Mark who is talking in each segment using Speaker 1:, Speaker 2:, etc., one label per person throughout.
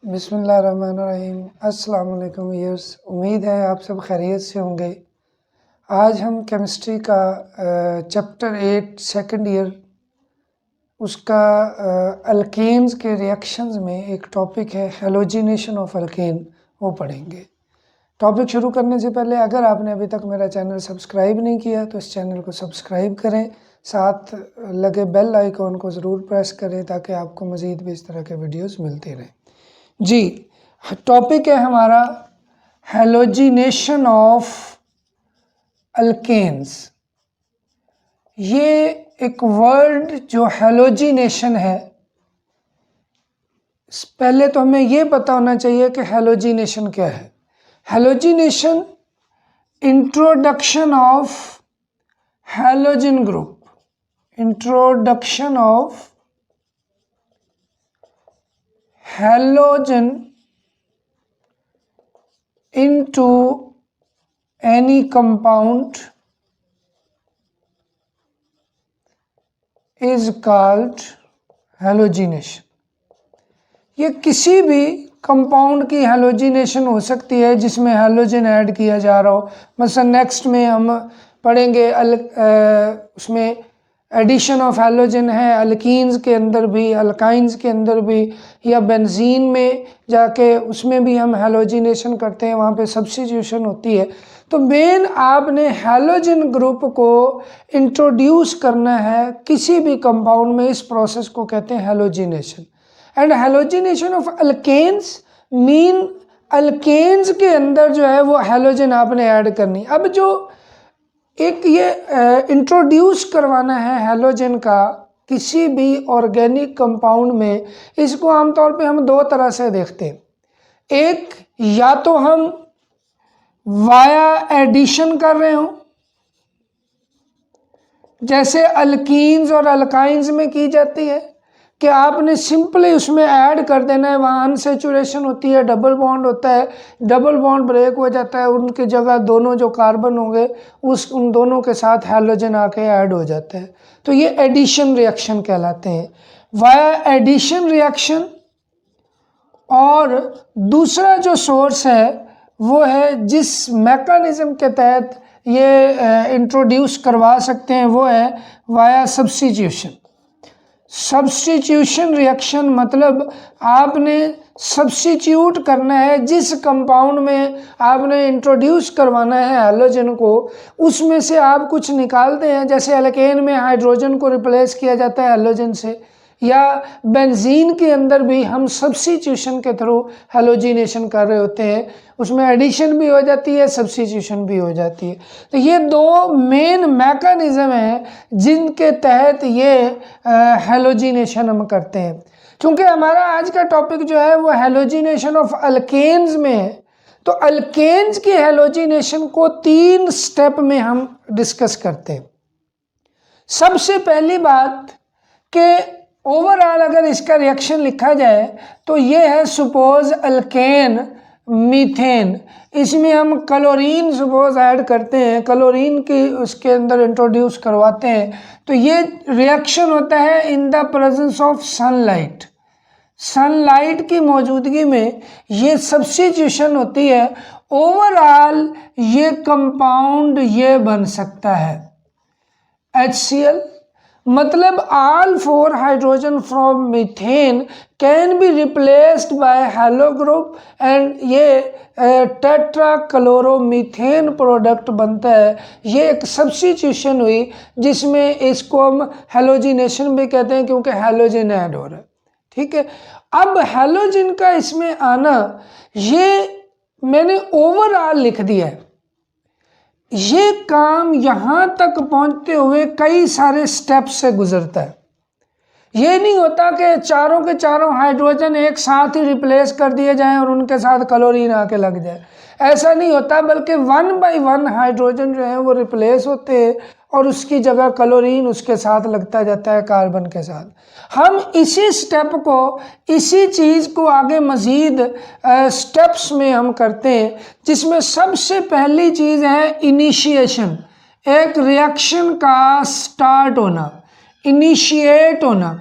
Speaker 1: बिस्मिल्लाहिर्रहमानिर्रहीम। अस्सलाम वालेकुम व्यूअर्स, उम्मीद है आप सब खैरियत से होंगे। आज हम केमिस्ट्री का चैप्टर 8 सेकंड ईयर उसका अल्केन्स के रिएक्शंस में एक टॉपिक है हैलोजिनेशन ऑफ अल्केन, वो पढ़ेंगे। टॉपिक शुरू करने से पहले अगर आपने अभी तक मेरा चैनल सब्सक्राइब नहीं किया तो इस चैनल को सब्सक्राइब करें, साथ लगे बेल आइकॉन को ज़रूर प्रेस करें ताकि आपको मज़ीद भी इस तरह के वीडियोस मिलते रहें। जी, टॉपिक है हमारा हैलोजिनेशन ऑफ अल्केन्स। ये एक वर्ड जो हैलोजिनेशन है, पहले तो हमें ये पता होना चाहिए कि हैलोजिनेशन क्या है। Halogenation introduction of halogen group, introduction of halogen into any compound is called halogenation. ये किसी भी कंपाउंड की हैलोजिनेशन हो सकती है जिसमें हैलोजन ऐड किया जा रहा हो। मसलन नेक्स्ट में हम पढ़ेंगे उसमें एडिशन ऑफ हैलोजन है अल्कीन्स के अंदर भी, अल्काइंस के अंदर भी, या बेंजीन में जाके उसमें भी हम हैलोजिनेशन करते हैं, वहाँ पे सब्स्टिट्यूशन होती है। तो मेन आपने हैलोजन ग्रुप को इंट्रोड्यूस करना है किसी भी कंपाउंड में, इस प्रोसेस को कहते हैं halogenation. And halogenation of alkanes mean alkanes के अंदर जो है वो हैलोजन आपने ऐड करनी। अब जो एक ये इंट्रोड्यूस करवाना है हैलोजन का किसी भी ऑर्गेनिक कंपाउंड में, इसको आमतौर पे हम दो तरह से देखते हैं। एक, या तो हम वाया एडिशन कर रहे हो, जैसे अल्कीन्स और अल्काइंस में की जाती है कि आपने सिंपली उसमें ऐड कर देना है। वहाँ अनसेचुरेशन होती है, डबल बॉन्ड होता है, डबल बॉन्ड ब्रेक हो जाता है, उनकी जगह दोनों जो कार्बन होंगे उन दोनों के साथ हैलोजन आके ऐड हो जाता है। तो ये एडिशन रिएक्शन कहलाते हैं, वाया एडिशन रिएक्शन। और दूसरा जो सोर्स है वो है जिस मैकेनिज्म के तहत ये इंट्रोड्यूस करवा सकते हैं, वो है वाया सब्स्टिट्यूशन। सब्स्टिट्यूशन रिएक्शन मतलब आपने सब्स्टिट्यूट करना है, जिस कंपाउंड में आपने इंट्रोड्यूस करवाना है हैलोजन को, उसमें से आप कुछ निकालते हैं। जैसे अल्केन में हाइड्रोजन को रिप्लेस किया जाता है हैलोजन से, या बेंजीन के अंदर भी हम सब्स्टिट्यूशन के थ्रू हैलोजिनेशन कर रहे होते हैं, उसमें एडिशन भी हो जाती है, सब्स्टिट्यूशन भी हो जाती है। तो ये दो मेन मैकेनिज्म हैं जिनके तहत ये हैलोजिनेशन हम करते हैं। क्योंकि हमारा आज का टॉपिक जो है वो हैलोजिनेशन ऑफ अल्केन्स में है, तो अल्केन्स की हैलोजिनेशन को 3 स्टेप में हम डिस्कस करते हैं। सबसे पहली बात कि ओवरऑल अगर इसका रिएक्शन लिखा जाए तो ये है सपोज अल्केन मीथेन, इसमें हम क्लोरीन सपोज ऐड करते हैं, क्लोरीन की उसके अंदर इंट्रोड्यूस करवाते हैं, तो ये रिएक्शन होता है in the presence of sunlight. Sunlight की मौजूदगी में ये सब्स्टिट्यूशन होती है। ओवरऑल ये कंपाउंड ये बन सकता है HCl, मतलब all 4 hydrogen from methane can be replaced by hello group and ये टेट्रा क्लोरोमीथेन प्रोडक्ट बनता है। ये एक सब्स्टिट्यूशन हुई जिसमें इसको हम हैलोजिनेशन भी कहते हैं क्योंकि हैलोजन ऐड हो रहा है। ठीक है, अब हैलोजन का इसमें आना ये मैंने ओवरऑल लिख दिया है। ये काम यहाँ तक पहुँचते हुए कई सारे स्टेप्स से गुजरता है। ये नहीं होता कि चारों के चारों हाइड्रोजन एक साथ ही रिप्लेस कर दिए जाएं और उनके साथ क्लोरीन आके लग जाए, ऐसा नहीं होता, बल्कि 1 बाय 1 हाइड्रोजन जो है वो रिप्लेस होते हैं और उसकी जगह क्लोरीन उसके साथ लगता जाता है कार्बन के साथ। हम इसी स्टेप को, इसी चीज़ को आगे मज़ीद स्टेप्स में हम करते हैं, जिसमें सबसे पहली चीज़ है इनिशिएशन, एक रिएक्शन का स्टार्ट होना, इनिशिएट होना।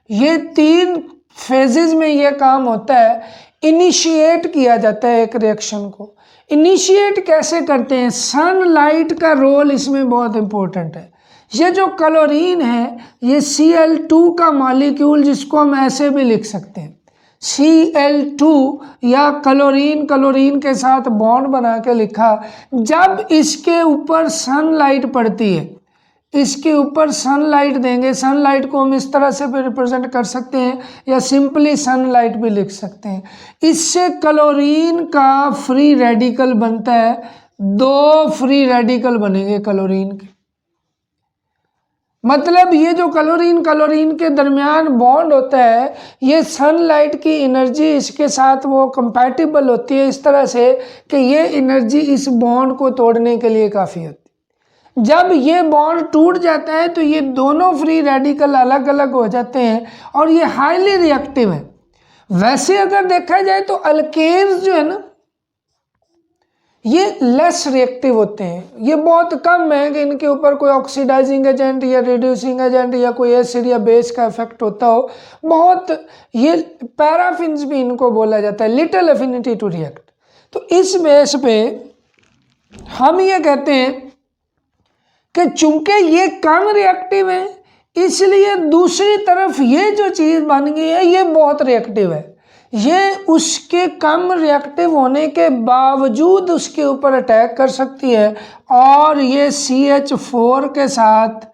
Speaker 1: ये 3 फेजेस में ये काम होता है, इनिशिएट किया जाता है एक रिएक्शन को। इनिशिएट कैसे करते हैं? सनलाइट का रोल इसमें बहुत इंपॉर्टेंट है। ये जो क्लोरीन है ये Cl2 का मॉलिक्यूल, जिसको हम ऐसे भी लिख सकते हैं Cl2 या क्लोरीन के साथ बॉन्ड बना के लिखा। जब इसके ऊपर सनलाइट पड़ती है, इसके ऊपर सनलाइट देंगे, सनलाइट को हम इस तरह से भी रिप्रेजेंट कर सकते हैं या सिंपली सनलाइट भी लिख सकते हैं। इससे क्लोरीन का फ्री रेडिकल बनता है, 2 फ्री रेडिकल बनेंगे क्लोरीन के। मतलब ये जो क्लोरीन के दरमियान बॉन्ड होता है, ये सनलाइट की एनर्जी इसके साथ वो कंपैटिबल होती है इस तरह से कि ये एनर्जी इस बॉन्ड को तोड़ने के लिए काफ़ी होती है। जब ये बॉन्ड टूट जाता है तो ये दोनों फ्री रेडिकल अलग अलग हो जाते हैं और ये हाईली रिएक्टिव है। वैसे अगर देखा जाए तो अल्केन्स जो है ना, ये लेस रिएक्टिव होते हैं। ये बहुत कम है कि इनके ऊपर कोई ऑक्सीडाइजिंग एजेंट या रिड्यूसिंग एजेंट या कोई एसिड या बेस का इफेक्ट होता हो। बहुत ये पैराफिन्स भी इनको बोला जाता है, लिटिल एफिनिटी टू रिएक्ट। तो इस बेस पे हम ये कहते हैं कि चूंकि ये कम रिएक्टिव है, इसलिए दूसरी तरफ ये जो चीज़ बन गई है ये बहुत रिएक्टिव है। ये उसके कम रिएक्टिव होने के बावजूद उसके ऊपर अटैक कर सकती है और ये CH4 के साथ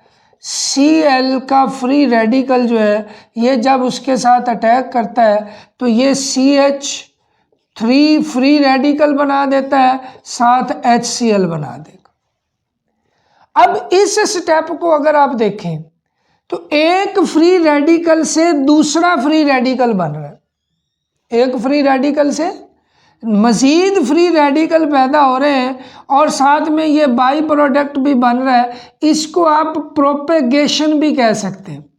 Speaker 1: Cl का फ्री रेडिकल जो है, ये जब उसके साथ अटैक करता है तो ये CH3 फ्री रेडिकल बना देता है, साथ HCl बना देगा। अब इस स्टेप को अगर आप देखें तो एक फ्री रेडिकल से दूसरा फ्री रेडिकल बन रहा है, एक फ्री रेडिकल से मज़ीद फ्री रेडिकल पैदा हो रहे हैं और साथ में ये बाई प्रोडक्ट भी बन रहा है। इसको आप प्रोपेगेशन भी कह सकते हैं।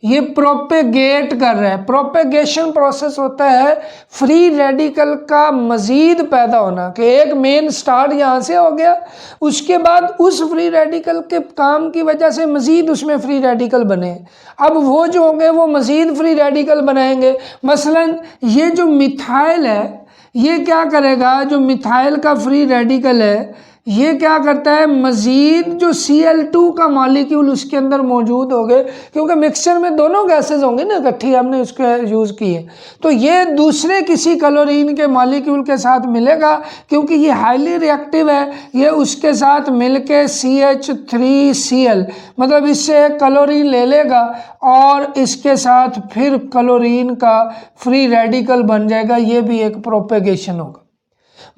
Speaker 1: ये प्रोपेगेट कर रहा है। प्रोपेगेशन प्रोसेस होता है फ्री रेडिकल का मज़ीद पैदा होना, कि एक मेन स्टार्ट यहाँ से हो गया, उसके बाद उस फ्री रेडिकल के काम की वजह से मज़ीद उसमें फ्री रेडिकल बने। अब वो जो होंगे वो मज़ीद फ्री रेडिकल बनाएंगे। मसलन ये जो मिथाइल है, ये क्या करेगा, जो मिथाइल का फ्री रेडिकल है ये क्या करता है, मज़ीद जो Cl2 का मॉलिक्यूल उसके अंदर मौजूद हो गए, क्योंकि मिक्सचर में दोनों गैसेज होंगे ना इकट्ठी, हमने उसके यूज़ किए, तो ये दूसरे किसी क्लोरीन के मॉलिक्यूल के साथ मिलेगा। क्योंकि ये हाईली रिएक्टिव है, ये उसके साथ मिलके CH3Cl मतलब इससे क्लोरीन ले लेगा और इसके साथ फिर क्लोरीन का फ्री रेडिकल बन जाएगा। ये भी एक प्रोपेगेशन होगा।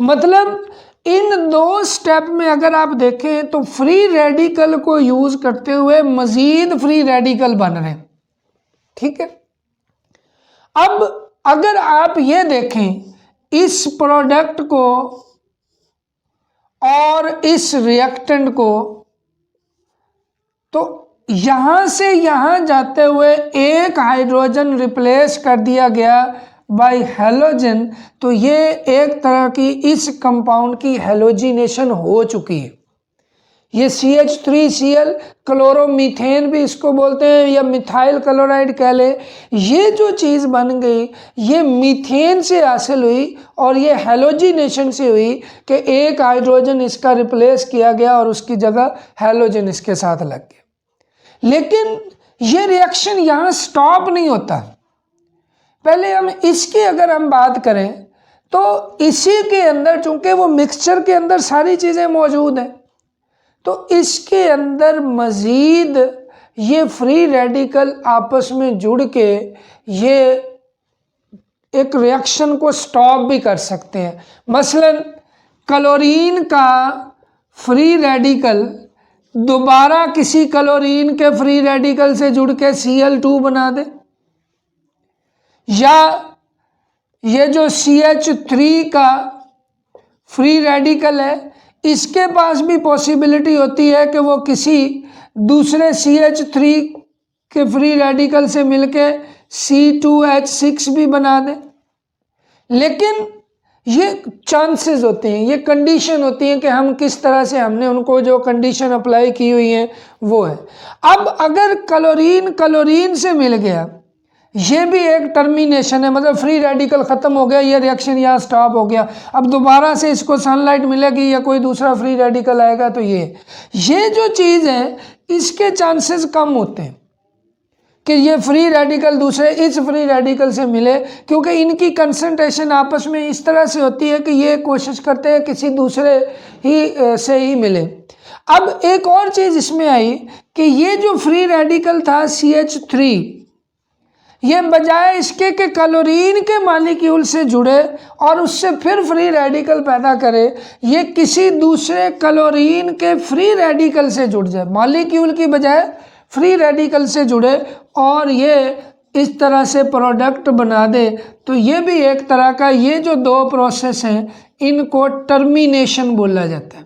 Speaker 1: मतलब इन 2 स्टेप में अगर आप देखें तो फ्री रेडिकल को यूज करते हुए मजीद फ्री रेडिकल बन रहे हैं। ठीक है, अब अगर आप ये देखें इस प्रोडक्ट को और इस रिएक्टेंट को, तो यहां से यहां जाते हुए एक हाइड्रोजन रिप्लेस कर दिया गया बाय हेलोजन, तो ये एक तरह की इस कंपाउंड की हेलोजिनेशन हो चुकी है। ये CH3Cl क्लोरोमीथेन भी इसको बोलते हैं या मिथाइल क्लोराइड कह ले। ये जो चीज़ बन गई ये मीथेन से हासिल हुई और ये हेलोजिनेशन से हुई कि एक हाइड्रोजन इसका रिप्लेस किया गया और उसकी जगह हेलोजन इसके साथ लग गया। लेकिन ये रिएक्शन यहाँ स्टॉप नहीं होता। पहले हम इसकी अगर हम बात करें तो इसी के अंदर, चूंकि वो मिक्सचर के अंदर सारी चीज़ें मौजूद हैं, तो इसके अंदर मज़ीद ये फ्री रेडिकल आपस में जुड़ के ये एक रिएक्शन को स्टॉप भी कर सकते हैं। मसलन क्लोरीन का फ्री रेडिकल दोबारा किसी क्लोरीन के फ्री रेडिकल से जुड़ के Cl2 बना दे, या ये जो CH3 का फ्री रेडिकल है इसके पास भी पॉसिबिलिटी होती है कि वो किसी दूसरे CH3 के फ्री रेडिकल से मिलके C2H6 भी बना दे। लेकिन ये चांसेस होते हैं, ये कंडीशन होती है कि हम किस तरह से, हमने उनको जो कंडीशन अप्लाई की हुई है वो है। अब अगर क्लोरीन से मिल गया ये भी एक टर्मिनेशन है, मतलब फ्री रेडिकल ख़त्म हो गया, ये रिएक्शन यहाँ स्टॉप हो गया। अब दोबारा से इसको सनलाइट मिलेगी या कोई दूसरा फ्री रेडिकल आएगा तो ये जो चीज़ है इसके चांसेस कम होते हैं कि ये फ्री रेडिकल दूसरे इस फ्री रेडिकल से मिले, क्योंकि इनकी कंसंट्रेशन आपस में इस तरह से होती है कि ये कोशिश करते हैं किसी दूसरे ही से ही मिले। अब एक और चीज़ इसमें आई कि ये जो फ्री रेडिकल था CH3, ये बजाय इसके कि क्लोरीन के मॉलिक्यूल से जुड़े और उससे फिर फ्री रेडिकल पैदा करे, ये किसी दूसरे क्लोरीन के फ्री रेडिकल से जुड़ जाए, मॉलिक्यूल की बजाय फ्री रेडिकल से जुड़े और ये इस तरह से प्रोडक्ट बना दे। तो ये भी एक तरह का, ये जो दो प्रोसेस हैं इनको टर्मिनेशन बोला जाता है।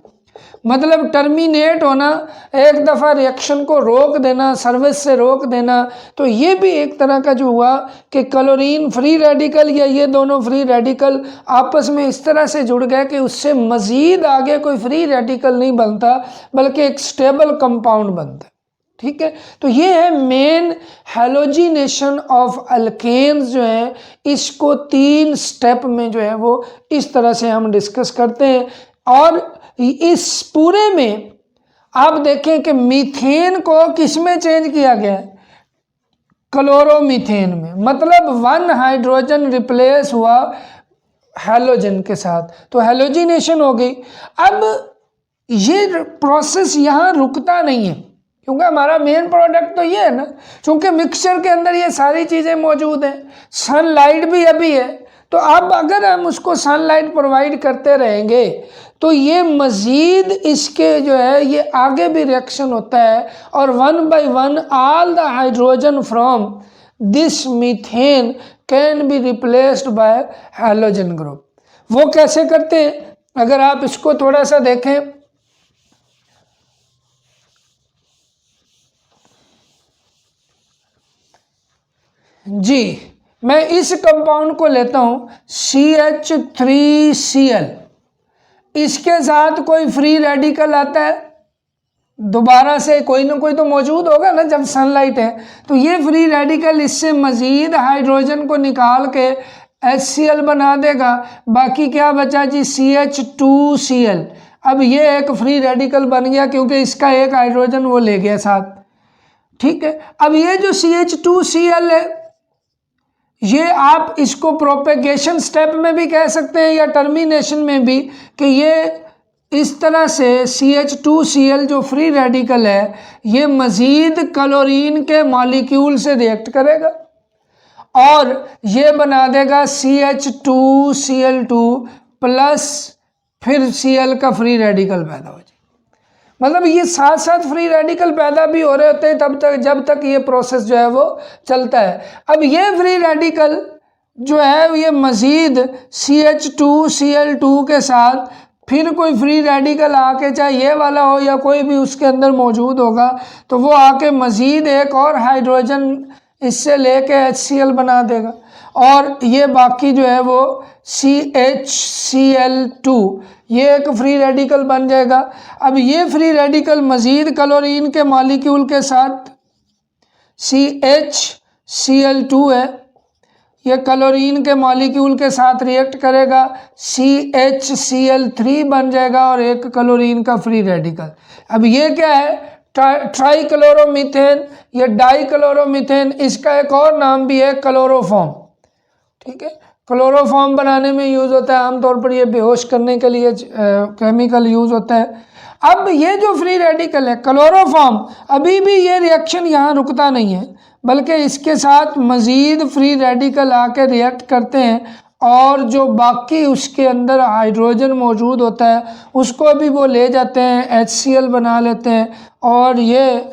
Speaker 1: मतलब टर्मिनेट होना, एक दफ़ा रिएक्शन को रोक देना, सर्विस से रोक देना। तो ये भी एक तरह का जो हुआ कि क्लोरीन फ्री रेडिकल या ये दोनों फ्री रेडिकल आपस में इस तरह से जुड़ गए कि उससे मज़ीद आगे कोई फ्री रेडिकल नहीं बनता बल्कि एक स्टेबल कंपाउंड बनता है। ठीक है, तो ये है मेन हैलोजिनेशन ऑफ अल्केन्स जो है, इसको 3 स्टेप में जो है वो इस तरह से हम डिस्कस करते हैं। और इस पूरे में आप देखें कि मीथेन को किस में चेंज किया गया है, क्लोरोमीथेन में, मतलब 1 हाइड्रोजन रिप्लेस हुआ हैलोजन के साथ, तो हैलोजिनेशन हो गई। अब ये प्रोसेस यहाँ रुकता नहीं है क्योंकि हमारा मेन प्रोडक्ट तो ये है ना, क्योंकि मिक्सचर के अंदर ये सारी चीज़ें मौजूद हैं, सनलाइट भी अभी है। तो अब अगर हम उसको सनलाइट प्रोवाइड करते रहेंगे तो ये मज़ीद इसके जो है ये आगे भी रिएक्शन होता है और 1 by 1 all the hydrogen from this methane can be replaced by halogen group. वो कैसे करते हैं, अगर आप इसको थोड़ा सा देखें, जी मैं इस कंपाउंड को लेता हूँ CH3Cl, इसके साथ कोई फ्री रेडिकल आता है, दोबारा से कोई ना कोई तो मौजूद होगा ना जब सनलाइट है, तो ये फ्री रेडिकल इससे मज़ीद हाइड्रोजन को निकाल के HCl बना देगा। बाकी क्या बचा जी, CH2Cl। अब ये एक फ्री रेडिकल बन गया क्योंकि इसका एक हाइड्रोजन वो ले गया साथ। ठीक है, अब ये जो CH2Cl है ये आप इसको प्रोपेगेशन स्टेप में भी कह सकते हैं या टर्मिनेशन में भी, कि ये इस तरह से CH2Cl जो फ्री रेडिकल है ये मज़ीद क्लोरीन के मॉलिक्यूल से रिएक्ट करेगा और ये बना देगा CH2Cl2 प्लस फिर Cl का फ्री रेडिकल पैदा हो जाए। मतलब ये साथ साथ फ्री रेडिकल पैदा भी हो रहे होते हैं तब तक जब तक ये प्रोसेस जो है वो चलता है। अब ये फ्री रेडिकल जो है ये मज़ीद CH2Cl2 के साथ फिर कोई फ्री रेडिकल आके, चाहे ये वाला हो या कोई भी उसके अंदर मौजूद होगा, तो वो आके मज़ीद एक और हाइड्रोजन इससे लेके HCl बना देगा और ये बाकी जो है वो CHCl2 ये एक फ्री रेडिकल बन जाएगा। अब ये फ्री रेडिकल मज़ीद क्लोरीन के मॉलिक्यूल के साथ CHCl2 है, ये क्लोरीन के मॉलिक्यूल के साथ रिएक्ट करेगा, CHCl3 बन जाएगा और एक क्लोरीन का फ्री रेडिकल। अब ये क्या है, ट्राईक्लोरोमीथेन या डाईक्लोरोमीथेन, इसका एक और नाम भी है क्लोरोफॉर्म। ठीक है, क्लोरोफॉर्म बनाने में यूज़ होता है, आमतौर पर ये बेहोश करने के लिए केमिकल यूज़ होता है। अब ये जो फ्री रेडिकल है क्लोरोफॉर्म, अभी भी ये रिएक्शन यहाँ रुकता नहीं है बल्कि इसके साथ मज़ीद फ्री रेडिकल आके रिएक्ट करते हैं और जो बाकी उसके अंदर हाइड्रोजन मौजूद होता है उसको भी वो ले जाते हैं, HCl बना लेते हैं और ये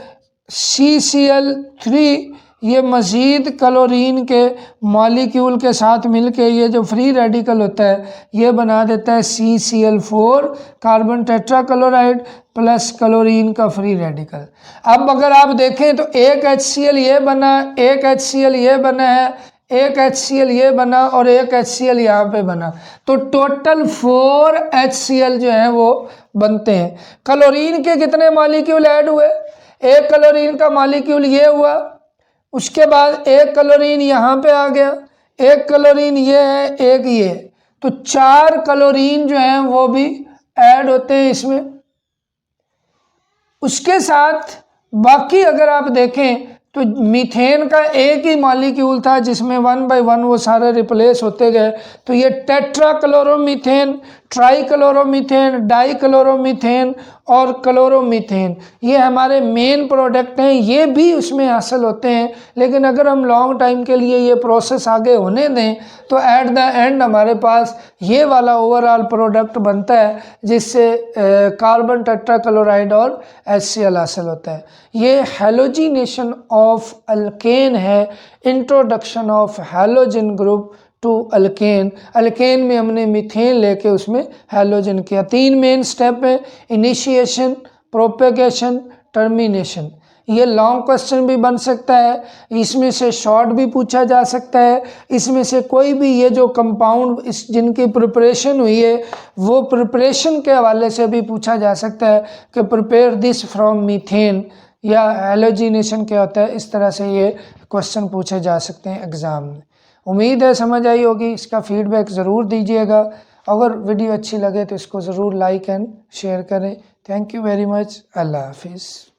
Speaker 1: CCl3 ये मज़ीद क्लोरीन के मॉलिक्यूल के साथ मिलके ये जो फ्री रेडिकल होता है ये बना देता है CCl4 carbon tetrachloride plus chlorine का फ्री रेडिकल। अब अगर आप देखें तो एक HCl ये बना, एक HCl ये बना है, एक HCl ये बना और एक HCl यहाँ पे बना, तो टोटल 4 HCl जो है वो बनते हैं। क्लोरीन के कितने मॉलिक्यूल ऐड हुए, एक क्लोरीन का मॉलिक्यूल ये हुआ उसके बाद एक क्लोरीन यहाँ पे आ गया, एक क्लोरीन ये है, एक ये, तो 4 क्लोरीन जो हैं वो भी ऐड होते हैं इसमें। उसके साथ बाकी अगर आप देखें तो मीथेन का एक ही मॉलिक्यूल था जिसमें 1 बाय 1 वो सारे रिप्लेस होते गए, तो ये टेट्राक्लोरोमीथेन, ट्राइक्लोरोमीथेन, डाइक्लोरोमीथेन और क्लोरोमीथेन, ये हमारे मेन प्रोडक्ट हैं, ये भी उसमें हासिल होते हैं। लेकिन अगर हम लॉन्ग टाइम के लिए ये प्रोसेस आगे होने दें तो एट द एंड हमारे पास ये वाला ओवरऑल प्रोडक्ट बनता है जिससे कार्बन टेट्राक्लोराइड और HCl हासिल होता है। ये हैलोजिनेशन ऑफ अल्केन है, introduction of halogen group to alkane. Alkane में हमने मीथेन लेके उसमें हैलोजन किया। 3 मेन स्टेप है, इनिशिएशन, प्रोपेगेशन, टर्मिनेशन। ये लॉन्ग क्वेश्चन भी बन सकता है, इसमें से शॉर्ट भी पूछा जा सकता है। इसमें से कोई भी ये जो कंपाउंड इस जिनकी प्रिपरेशन हुई है वो प्रिपरेशन के हवाले से भी पूछा जा सकता है कि प्रिपेयर दिस फ्रॉम मीथेन, या हैलोजिनेशन क्या होता है, इस तरह से ये क्वेश्चन पूछे जा सकते हैं एग्ज़ाम में। उम्मीद है समझ आई होगी। इसका फीडबैक ज़रूर दीजिएगा। अगर वीडियो अच्छी लगे तो इसको ज़रूर लाइक एंड शेयर करें। Thank you very much. Allah हाफिज़।